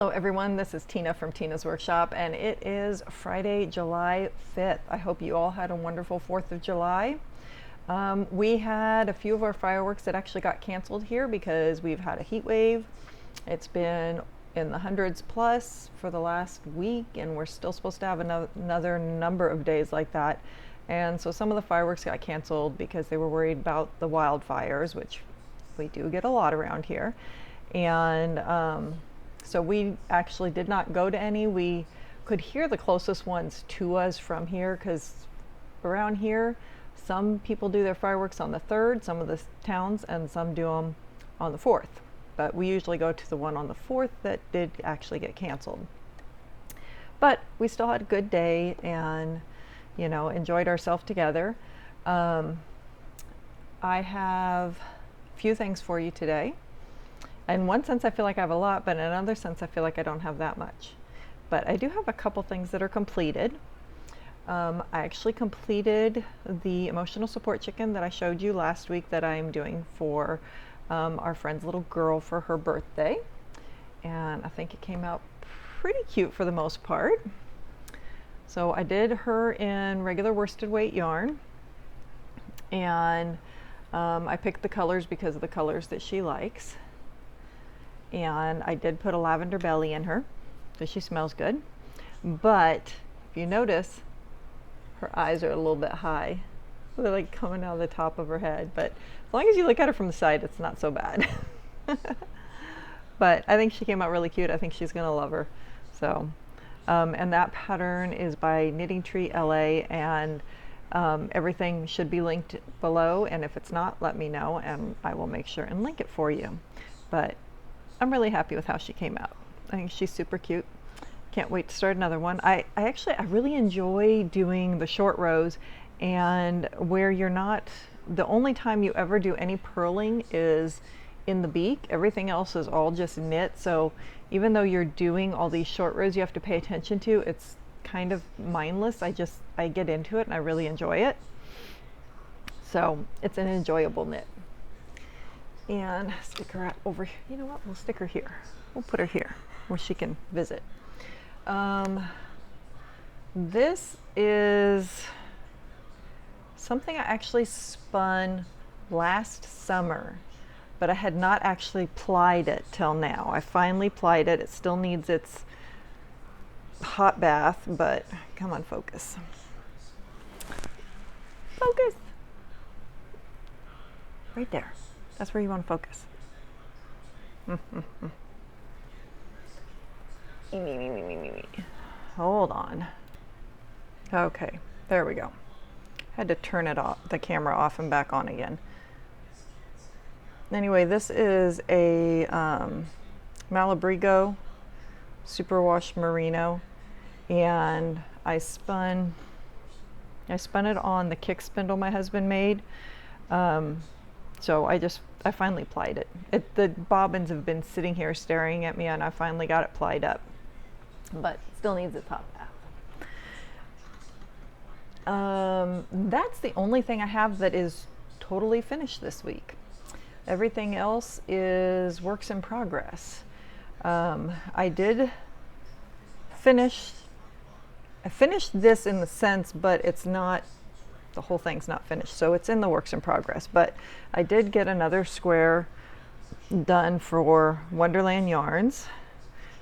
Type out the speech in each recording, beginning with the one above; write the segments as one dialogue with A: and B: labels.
A: Hello everyone, this is Tina from Tina's Workshop, and it is Friday, July 5th. I hope you all had a wonderful 4th of July. We had a few of our fireworks that actually got canceled here because we've had a heat wave. It's been in the hundreds plus for the last week, and we're still supposed to have another number of days like that. And so some of the fireworks got canceled because they were worried about the wildfires, which we do get a lot around here. And so we actually did not go to any. We could hear the closest ones to us from here because around here, some people do their fireworks on the 3rd, some of the towns, and some do them on the 4th. But we usually go to the one on the 4th that did actually get canceled. But we still had a good day and, you know, enjoyed ourselves together. I have a few things for you today. In one sense, I feel like I have a lot, but in another sense, I feel like I don't have that much. But I do have a couple things that are completed. I actually completed the emotional support chicken that I showed you last week that I'm doing for our friend's little girl for her birthday. And I think it came out pretty cute for the most part. So I did her in regular worsted weight yarn. And I picked the colors because of the colors that she likes. And I did put a lavender belly in her because she smells good. But if you notice, her eyes are a little bit high. They're like coming out of the top of her head. But as long as you look at her from the side, it's not so bad. But I think she came out really cute. I think she's going to love her. So, and that pattern is by Knitting Tree LA, and everything should be linked below. And if it's not, let me know and I will make sure and link it for you. But I'm really happy with how she came out. I think she's super cute. Can't wait to start another one. I really enjoy doing the short rows, and where you're not, the only time you ever do any purling is in the beak. Everything else is all just knit. So even though you're doing all these short rows you have to pay attention to, it's kind of mindless. I get into it and I really enjoy it. So it's an enjoyable knit. And stick her over here. You know what? We'll stick her here. We'll put her here where she can visit. This is something I actually spun last summer, but I had not actually plied it till now. I finally plied it. It still needs its hot bath, but come on, focus. Focus. Right there. That's where you want to focus. Hold on. Okay, there we go. Had to turn it off, the camera off and back on again. Anyway, this is a Malabrigo superwash merino, and I spun it on the kick spindle my husband made. So I finally plied it. The bobbins have been sitting here staring at me, and I finally got it plied up, but it still needs a top bath. That's the only thing I have that is totally finished this week. Everything else is works in progress. I finished this in the sense, but it's not, the whole thing's not finished, so it's in the works in progress. But I did get another square done for Wonderland Yarns.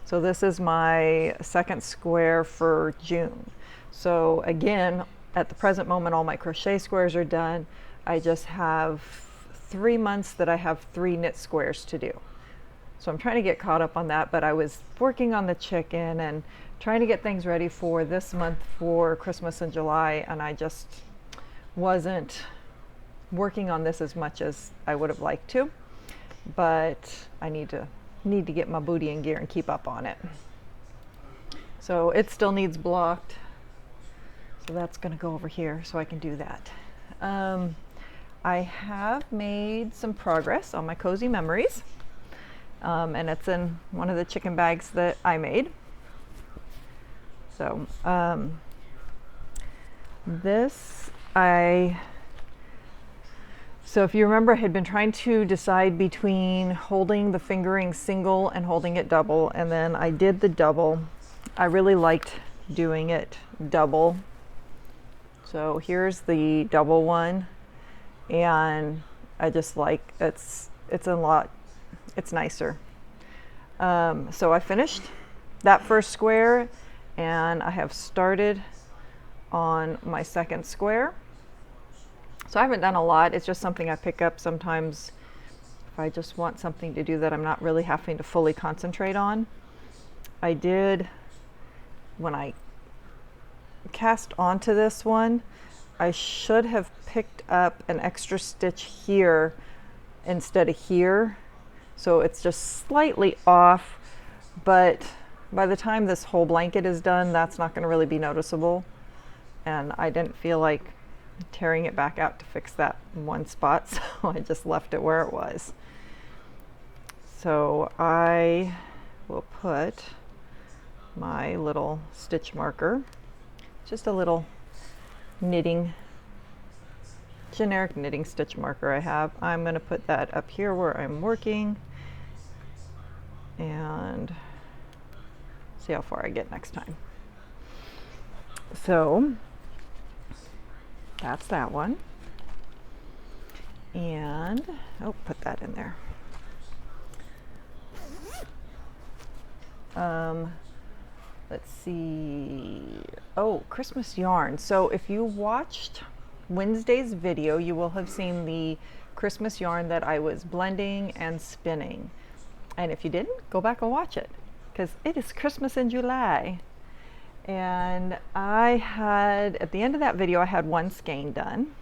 A: So this is my second square for June. So again, at the present moment, all my crochet squares are done. I just have 3 months that I have 3 knit squares to do. So I'm trying to get caught up on that, but I was working on the chicken and trying to get things ready for this month for Christmas in July, and I just wasn't working on this as much as I would have liked to, but I need to get my booty in gear and keep up on it. So it still needs blocked, so that's going to go over here so I can do that. I have made some progress on my cozy memories, and it's in one of the chicken bags that I made. So this I So if you remember, I had been trying to decide between holding the fingering single and holding it double, and then I did the double. I really liked doing it double. So here's the double one, and I just like it's nicer. So I finished that first square, and I have started on my second square. So I haven't done a lot. It's just something I pick up sometimes if I just want something to do that I'm not really having to fully concentrate on. I did, when I cast onto this one, I should have picked up an extra stitch here instead of here. So it's just slightly off, but by the time this whole blanket is done, that's not going to really be noticeable. And I didn't feel like tearing it back out to fix that one spot, so I just left it where it was. So I will put my little stitch marker, just a little generic knitting stitch marker I have. I'm going to put that up here where I'm working and see how far I get next time. So that's that one. And, oh, put that in there. Let's see. Oh, Christmas yarn. So if you watched Wednesday's video, you will have seen the Christmas yarn that I was blending and spinning. And if you didn't, go back and watch it, because it is Christmas in July. And I had, at the end of that video, I had one skein done.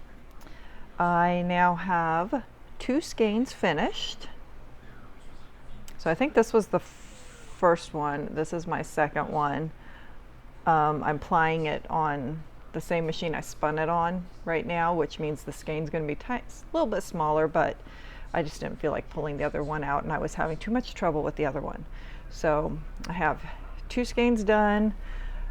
A: I now have 2 skeins finished. So I think this was the first one. This is my second one. I'm plying it on the same machine I spun it on right now, which means the skein's going to be a little bit smaller, but I just didn't feel like pulling the other one out, and I was having too much trouble with the other one. So I have 2 skeins done.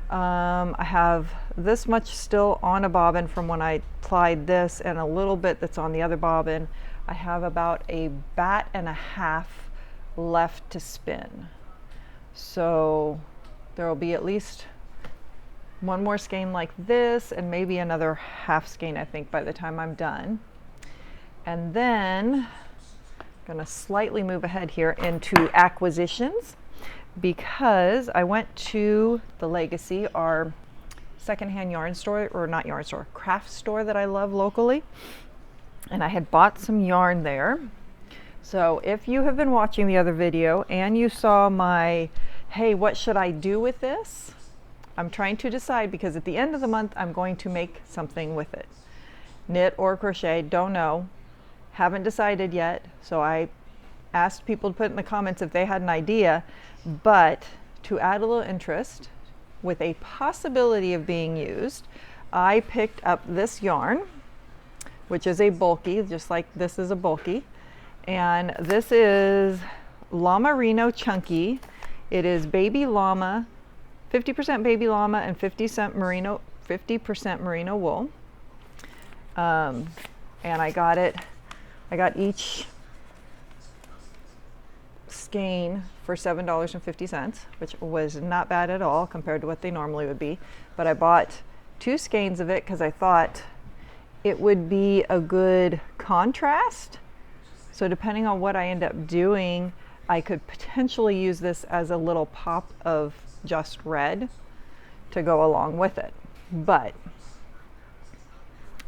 A: I have this much still on a bobbin from when I plied this, and a little bit that's on the other bobbin. I have about a bat and a half left to spin. So there will be at least one more skein like this, and maybe another half skein, I think, by the time I'm done. And then I'm going to slightly move ahead here into acquisitions, because I went to the Legacy, our secondhand yarn store, or not yarn store, craft store that I love locally, and I had bought some yarn there. So if you have been watching the other video and you saw my, hey, what should I do with this? I'm trying to decide, because at the end of the month I'm going to make something with it. Knit or crochet, don't know. Haven't decided yet, so I asked people to put in the comments if they had an idea. But to add a little interest, with a possibility of being used, I picked up this yarn, which is a bulky, just like this is a bulky. And this is Llama Merino Chunky. It is baby llama, 50% baby llama and 50% merino wool. And I got each skein for $7.50, which was not bad at all compared to what they normally would be. But I bought 2 skeins of it because I thought it would be a good contrast. So depending on what I end up doing, I could potentially use this as a little pop of just red to go along with it. But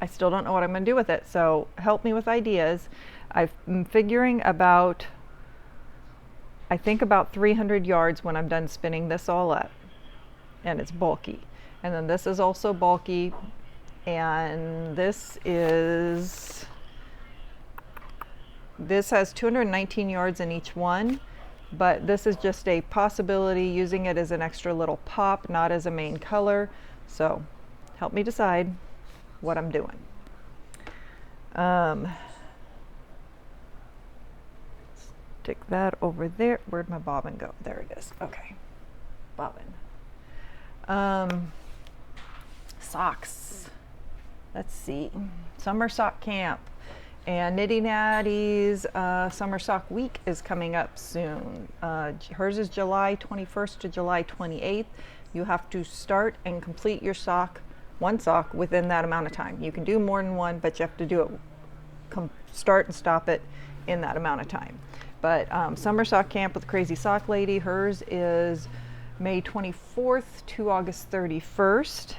A: I still don't know what I'm going to do with it, so help me with ideas. I'm figuring about, I think about 300 yards when I'm done spinning this all up, and it's bulky. And then this is also bulky, and this has 219 yards in each one, but this is just a possibility, using it as an extra little pop, not as a main color. So help me decide what I'm doing. Stick that over there. Where'd my bobbin go? There it is. Okay, bobbin. Socks. Let's see. Summer sock camp. And Nitty Natty's Summer Sock Week is coming up soon. Hers is July 21st to July 28th. You have to start and complete your sock, one sock, within that amount of time. You can do more than one, but you have to do it, start and stop it in that amount of time. But Summer Sock Camp with the Crazy Sock Lady, hers is May 24th to August 31st.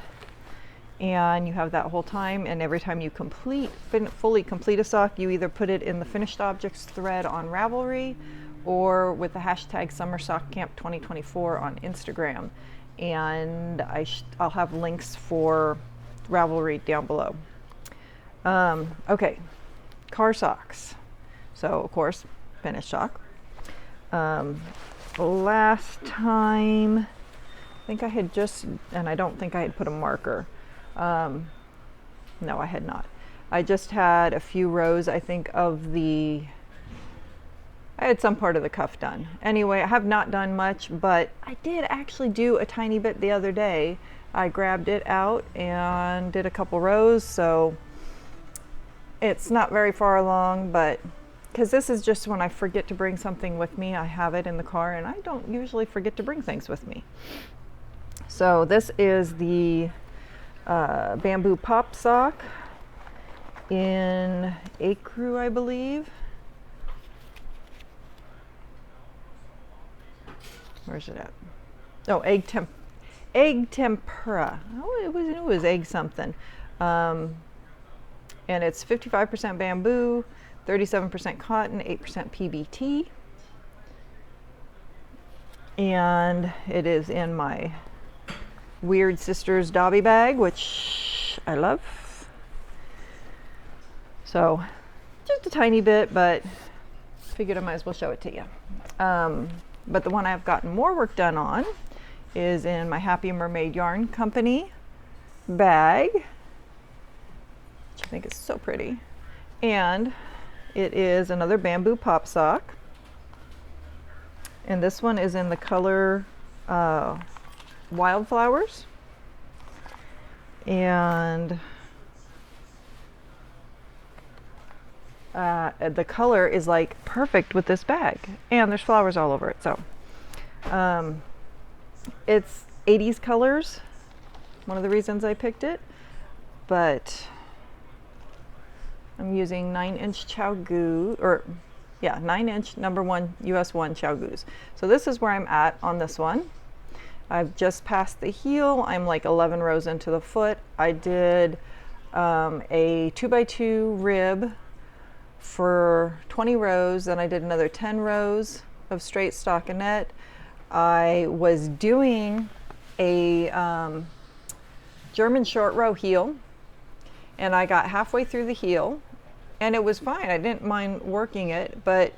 A: And you have that whole time, and every time you fully complete a sock, you either put it in the finished objects thread on Ravelry or with the hashtag Summer Sock Camp 2024 on Instagram. And I'll have links for Ravelry down below. Okay, car socks. So of course, finished sock. Last time, I think I had and I don't think I had put a marker. No, I had not. I just had a few rows, I think, I had some part of the cuff done. Anyway, I have not done much, but I did actually do a tiny bit the other day. I grabbed it out and did a couple rows, so it's not very far along, but because this is just when I forget to bring something with me, I have it in the car, and I don't usually forget to bring things with me. So this is the bamboo pop sock in ecru, I believe. Where's it at? Oh, egg tempura. Oh, it was egg something. And it's 55% bamboo, 37% cotton, 8% PBT. And it is in my Weird Sisters Dobby bag, which I love. So just a tiny bit, but figured I might as well show it to you. But the one I've gotten more work done on is in my Happy Mermaid Yarn Company bag, which I think is so pretty. And it is another bamboo pop sock. And this one is in the color Wildflowers. And the color is like perfect with this bag, and there's flowers all over it. So it's 80s colors, one of the reasons I picked it, but I'm using 9-inch Chow Goo, 9-inch number 1 US 1 Chow Goos. So this is where I'm at on this one. I've just passed the heel. I'm like 11 rows into the foot. I did a 2x2 rib for 20 rows, then I did another 10 rows of straight stockinette. I was doing a German short row heel, and I got halfway through the heel, and it was fine. I didn't mind working it, but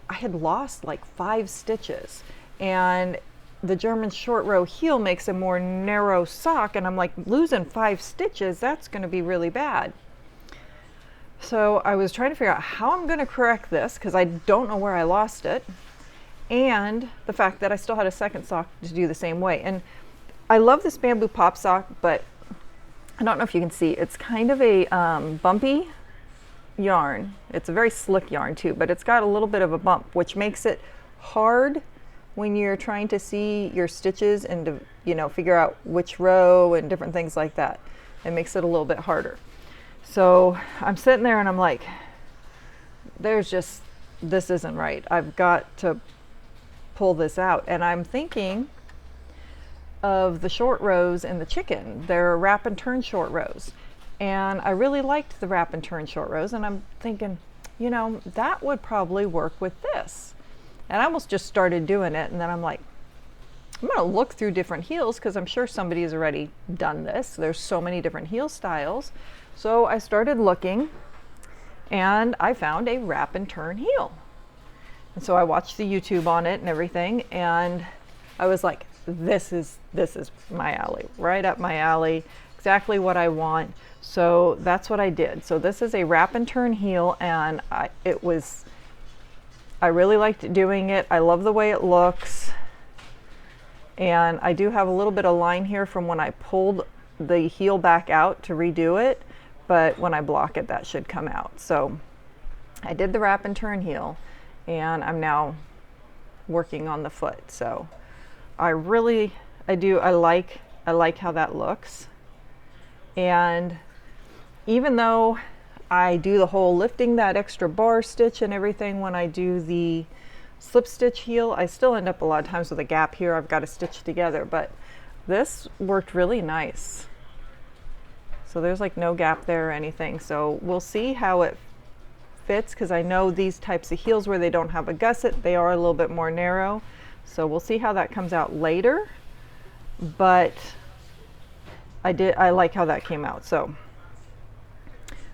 A: I had lost like 5 stitches, and the German short row heel makes a more narrow sock, and I'm like, losing 5 stitches, that's going to be really bad. So I was trying to figure out how I'm going to correct this, because I don't know where I lost it, and the fact that I still had a second sock to do the same way. And I love this bamboo pop sock, but I don't know if you can see, it's kind of a bumpy yarn. It's a very slick yarn too, but it's got a little bit of a bump, which makes it hard when you're trying to see your stitches and to, figure out which row and different things like that. It makes it a little bit harder. So I'm sitting there and I'm like, this isn't right. I've got to pull this out. And I'm thinking of the short rows in the chicken. They're wrap and turn short rows. And I really liked the wrap and turn short rows. And I'm thinking, that would probably work with this. And I almost just started doing it, and then I'm like, I'm going to look through different heels because I'm sure somebody has already done this. There's so many different heel styles. So I started looking, and I found a wrap and turn heel. And so I watched the YouTube on it and everything, and I was like, this is my alley, right up my alley, exactly what I want. So that's what I did. So this is a wrap and turn heel, and I really liked doing it. I love the way it looks. And I do have a little bit of line here from when I pulled the heel back out to redo it, but when I block it, that should come out. So I did the wrap and turn heel, and I'm now working on the foot. So I like how that looks. And even though I do the whole lifting that extra bar stitch and everything when I do the slip stitch heel, I still end up a lot of times with a gap here I've got to stitch together, but this worked really nice. So there's like no gap there or anything. So we'll see how it fits, because I know these types of heels where they don't have a gusset, they are a little bit more narrow. So we'll see how that comes out later, but I like how that came out. So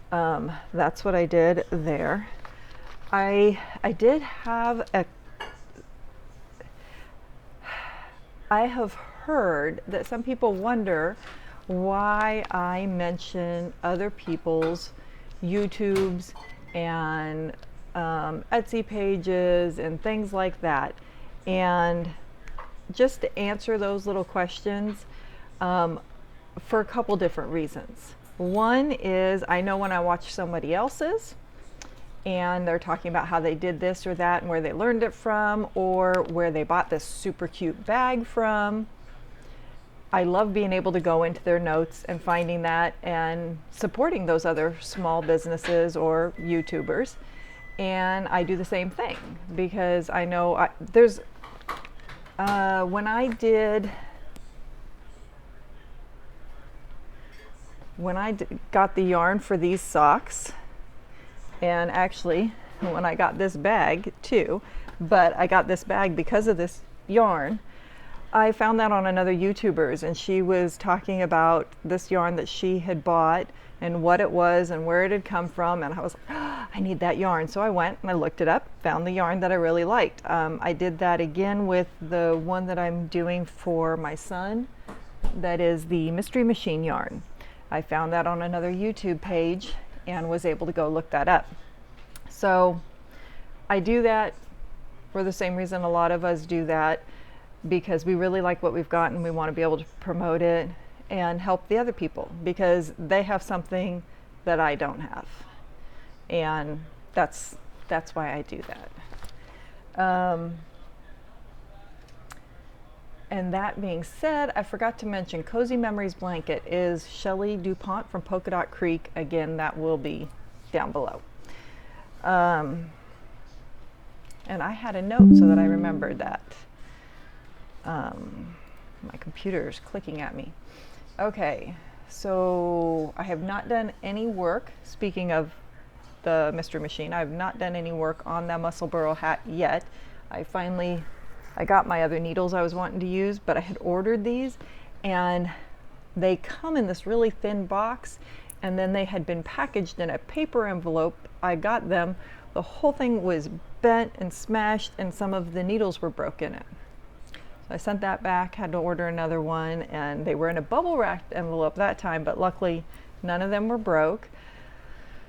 A: that's what I did there. I have heard that some people wonder why I mention other people's YouTubes and Etsy pages and things like that. And just to answer those little questions, for a couple different reasons. One is I know when I watch somebody else's and they're talking about how they did this or that and where they learned it from, or where they bought this super cute bag from. I love being able to go into their notes and finding that and supporting those other small businesses or YouTubers. And I do the same thing because I know when I got the yarn for these socks, and actually when I got this bag too, but I got this bag because of this yarn. I found that on another YouTuber's, and she was talking about this yarn that she had bought and what it was and where it had come from, and I was like, oh, I need that yarn. So I went and I looked it up, found the yarn that I really liked. I did that again with the one that I'm doing for my son, that is the Mystery Machine yarn. I found that on another YouTube page and was able to go look that up. So I do that for the same reason a lot of us do that, because we really like what we've got and we want to be able to promote it and help the other people because they have something that I don't have. And that's why I do that. And that being said, I forgot to mention Cozy Memories blanket is Shelly DuPont from Polka Dot Creek. Again, that will be down below. And I had a note so that I remembered that. My computer is clicking at me. Okay, so I have not done any work. Speaking of the Mystery Machine, I have not done any work on that Muscle Burrow hat yet. I got my other needles I was wanting to use, but I had ordered these and they come in this really thin box, and then they had been packaged in a paper envelope. I got them, the whole thing was bent and smashed and some of the needles were broken in. So I sent that back, had to order another one, and they were in a bubble wrapped envelope that time, but luckily none of them were broke.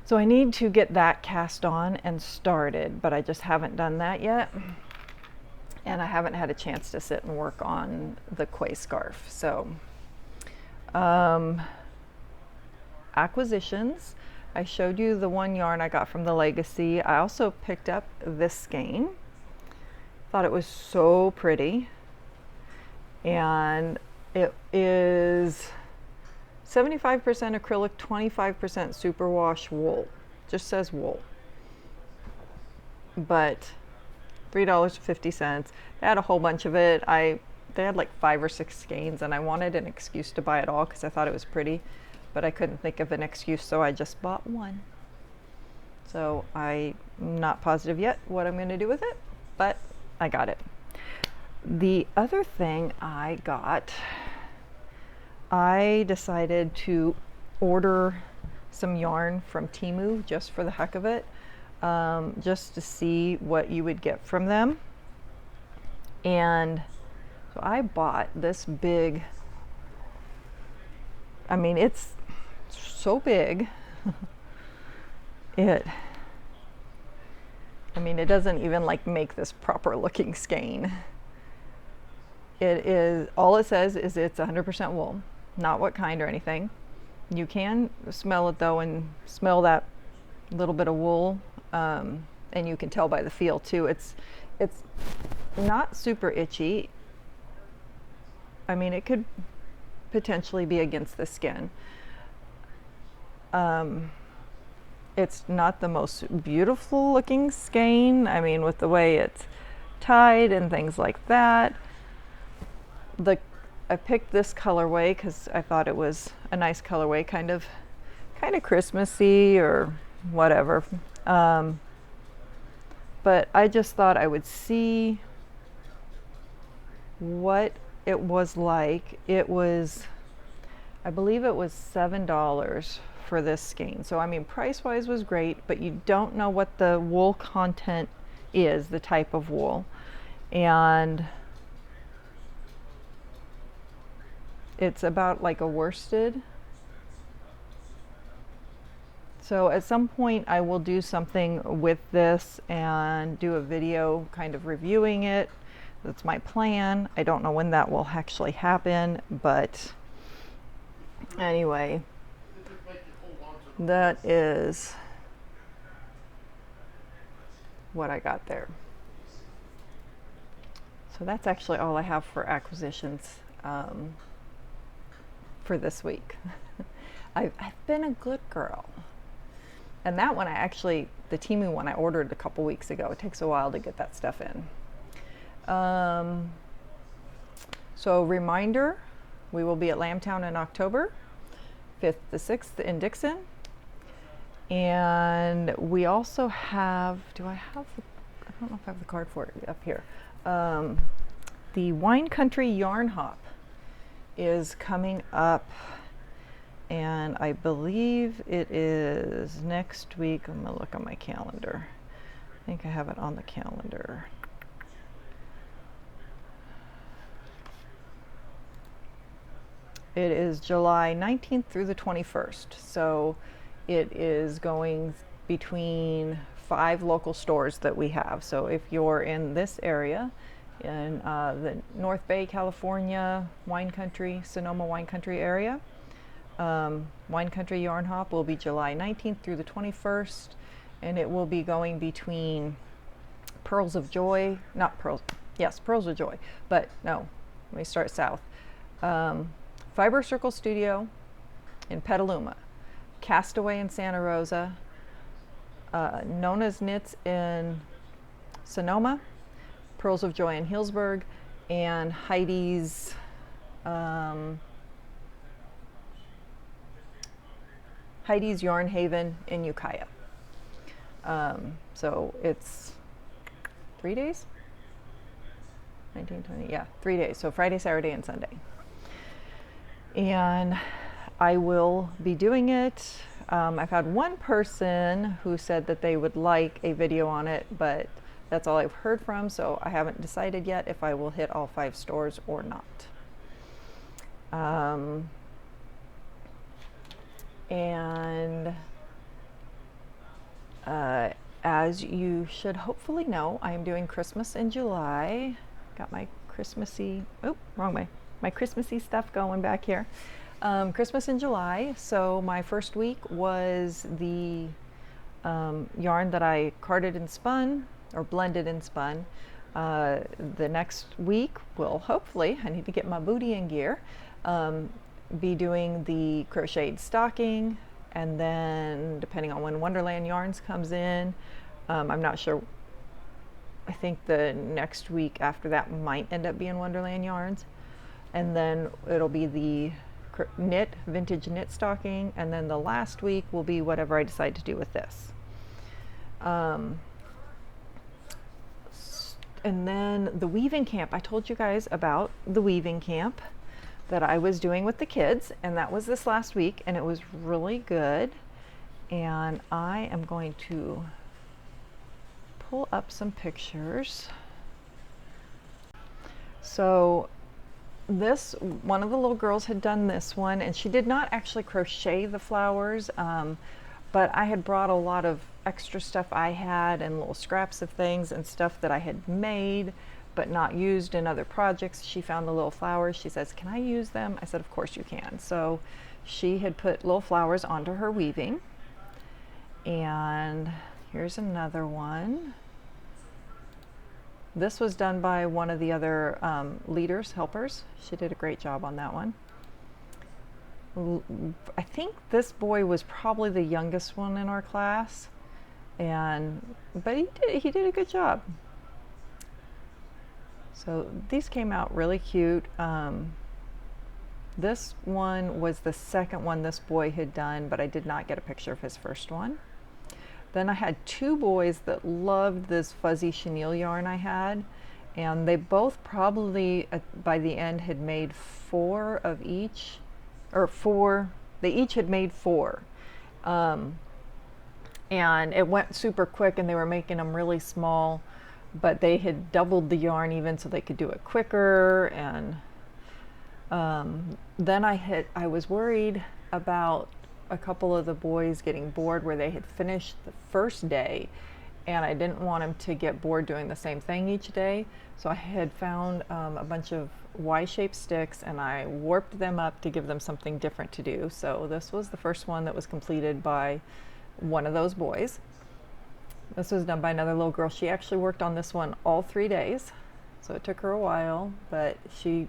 A: So I need to get that cast on and started, but I just haven't done that yet. And I haven't had a chance to sit and work on the Quay scarf. So acquisitions, I showed you the one yarn I got from the Legacy. I also picked up this skein. Thought it was so pretty. And it is 75% acrylic, 25% superwash wool. Just says wool. But $3.50. They had a whole bunch of it. They had like 5 or 6 skeins, and I wanted an excuse to buy it all because I thought it was pretty, but I couldn't think of an excuse, so I just bought one. So I'm not positive yet what I'm going to do with it, but I got it. The other thing I got, I decided to order some yarn from Temu just for the heck of it. Just to see what you would get from them. And so I bought this big, I mean, it's so big. It doesn't even like make this proper looking skein. It is, all it says is it's 100% wool, not what kind or anything. You can smell it though, and smell that little bit of wool, and you can tell by the feel too. It's not super itchy. I mean, it could potentially be against the skin. It's not the most beautiful looking skein. I mean, with the way it's tied and things like that. I picked this colorway because I thought it was a nice colorway, kind of Christmassy or whatever. But I just thought I would see what it was like. It was, I believe it was $7 for this skein. So I mean, price-wise was great, but you don't know what the wool content is, the type of wool. And it's about like a worsted. So at some point I will do something with this and do a video kind of reviewing it. That's my plan. I don't know when that will actually happen, but anyway, that is what I got there. So that's actually all I have for acquisitions for this week. I've been a good girl. And that one, the Temu one I ordered a couple weeks ago. It takes a while to get that stuff in. So reminder, we will be at Lambtown in October, 5th to 6th in Dixon. And we also have, I don't know if I have the card for it up here. The Wine Country Yarn Hop is coming up, and I believe it is next week. I'm gonna look on my calendar. I think I have it on the calendar. It is July 19th through the 21st. So it is going between 5 local stores that we have. So if you're in this area, in the North Bay, California, Wine Country, Sonoma Wine Country area, Wine Country Yarn Hop will be July 19th through the 21st, and it will be going between Pearls of Joy, not Pearls, yes, Pearls of Joy, but no, let me start south. Fiber Circle Studio in Petaluma, Castaway in Santa Rosa, Nona's Knits in Sonoma, Pearls of Joy in Healdsburg, and Heidi's Yarn Haven in Ukiah. So it's 3 days? 19, 20, yeah, 3 days. So Friday, Saturday, and Sunday. And I will be doing it. I've had one person who said that they would like a video on it, but that's all I've heard from, so I haven't decided yet if I will hit all 5 stores or not. And as you should hopefully know, I am doing Christmas in July. Got my Christmassy, oh, wrong way. My Christmassy stuff going back here. Christmas in July. So my first week was the yarn that I carded and spun, or blended and spun. The next week will hopefully, I need to get my booty in gear, be doing the crocheted stocking, and then depending on when Wonderland Yarns comes in, I'm not sure. I think the next week after that might end up being Wonderland Yarns, and then it'll be the vintage knit stocking, and then the last week will be whatever I decide to do with this. And then the weaving camp, I told you guys about the weaving camp that I was doing with the kids, and that was this last week, and it was really good. And I am going to pull up some pictures. So this, one of the little girls had done this one, and she did not actually crochet the flowers, but I had brought a lot of extra stuff I had and little scraps of things and stuff that I had made but not used in other projects. She found the little flowers. She says, "Can I use them?" I said, "Of course you can." So she had put little flowers onto her weaving. And here's another one. This was done by one of the other leaders, helpers. She did a great job on that one. I think this boy was probably the youngest one in our class, but he did a good job. So these came out really cute. This one was the second one this boy had done, but I did not get a picture of his first one. Then I had two boys that loved this fuzzy chenille yarn I had, and they both probably by the end had made four of each, they each had made four. And it went super quick, and they were making them really small, but they had doubled the yarn even so they could do it quicker. And then I was worried about a couple of the boys getting bored where they had finished the first day, and I didn't want them to get bored doing the same thing each day. So I had found a bunch of Y-shaped sticks, and I warped them up to give them something different to do. So this was the first one that was completed by one of those boys. This was done by another little girl. She actually worked on this one all 3 days, so it took her a while, but she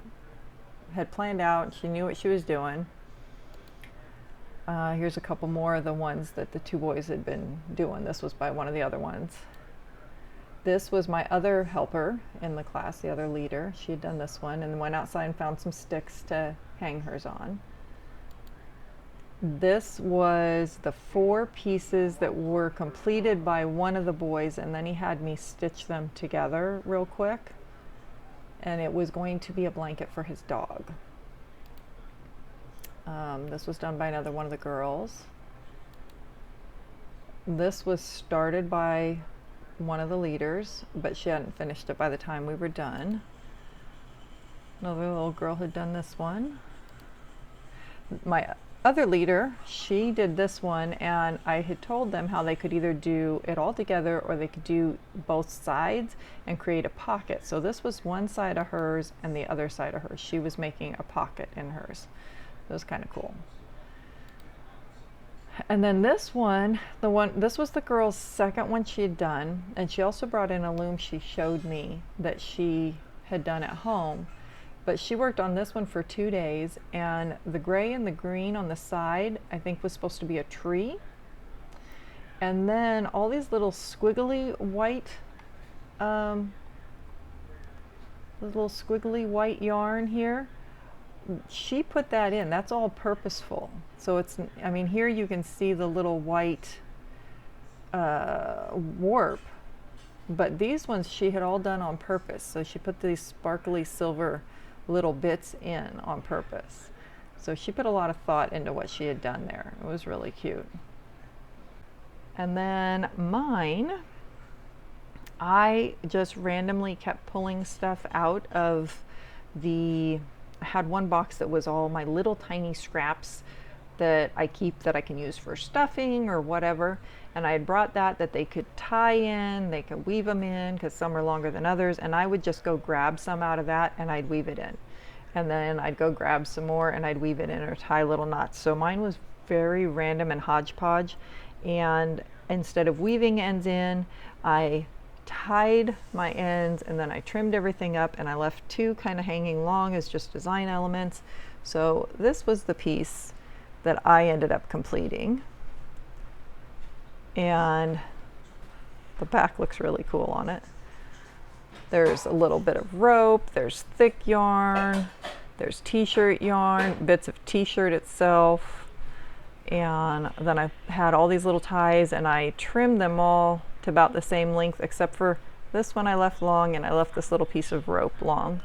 A: had planned out, she knew what she was doing. Here's a couple more of the ones that the two boys had been doing. This was by one of the other ones. This was my other helper in the class, the other leader. She had done this one and went outside and found some sticks to hang hers on. This was the 4 pieces that were completed by one of the boys, and then he had me stitch them together real quick. And it was going to be a blanket for his dog. This was done by another one of the girls. This was started by one of the leaders, but she hadn't finished it by the time we were done. Another little girl had done this one. My other leader, she did this one, and I had told them how they could either do it all together or they could do both sides and create a pocket. So this was one side of hers and the other side of hers. She was making a pocket in hers. It was kind of cool. And then this one, this was the girl's second one she had done, and she also brought in a loom she showed me that she had done at home. But she worked on this one for 2 days, and the gray and the green on the side I think was supposed to be a tree. And then all these little squiggly white yarn here, she put that in. That's all purposeful. So it's, I mean, here you can see the little white warp, but these ones she had all done on purpose. So she put these sparkly silver little bits in on purpose. So she put a lot of thought into what she had done there. It was really cute. And then mine, I just randomly kept pulling stuff out of I had one box that was all my little tiny scraps that I keep that I can use for stuffing or whatever. And I had brought that they could tie in, they could weave them in, because some are longer than others. And I would just go grab some out of that and I'd weave it in. And then I'd go grab some more and I'd weave it in or tie little knots. So mine was very random and hodgepodge. And instead of weaving ends in, I tied my ends and then I trimmed everything up, and I left 2 kind of hanging long as just design elements. So this was the piece that I ended up completing, and the back looks really cool on it. There's a little bit of rope, there's thick yarn, there's t-shirt yarn, bits of t-shirt itself, and then I had all these little ties, and I trimmed them all to about the same length, except for this one I left long, and I left this little piece of rope long.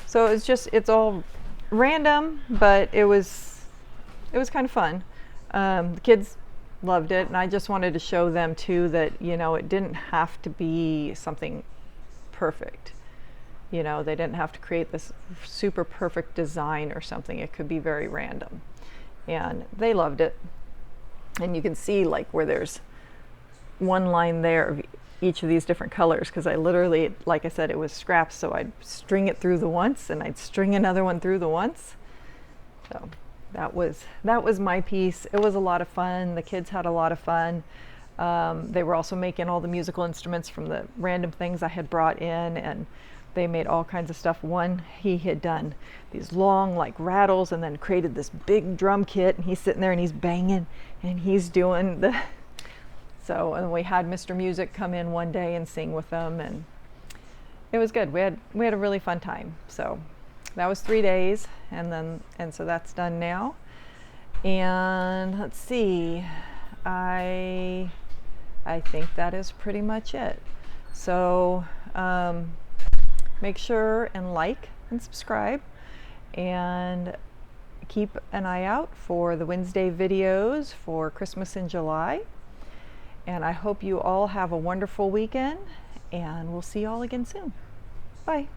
A: So it's all random, but it was kind of fun. The kids loved it, and I just wanted to show them too that, you know, it didn't have to be something perfect. You know, they didn't have to create this super perfect design or something. It could be very random, and they loved it. And you can see like where there's one line there of each of these different colors, because I literally, like I said, it was scraps, so I'd string it through the once and I'd string another one through the once. So that was my piece. It was a lot of fun. The kids had a lot of fun. They were also making all the musical instruments from the random things I had brought in, and they made all kinds of stuff. One, he had done these long like rattles and then created this big drum kit, and he's sitting there and he's banging and he's doing the so, and we had Mr. Music come in one day and sing with them, and it was good. We had a really fun time. So that was 3 days, and so that's done now. And let's see, I think that is pretty much it. So make sure and like and subscribe, and keep an eye out for the Wednesday videos for Christmas in July. And I hope you all have a wonderful weekend, and we'll see you all again soon. Bye.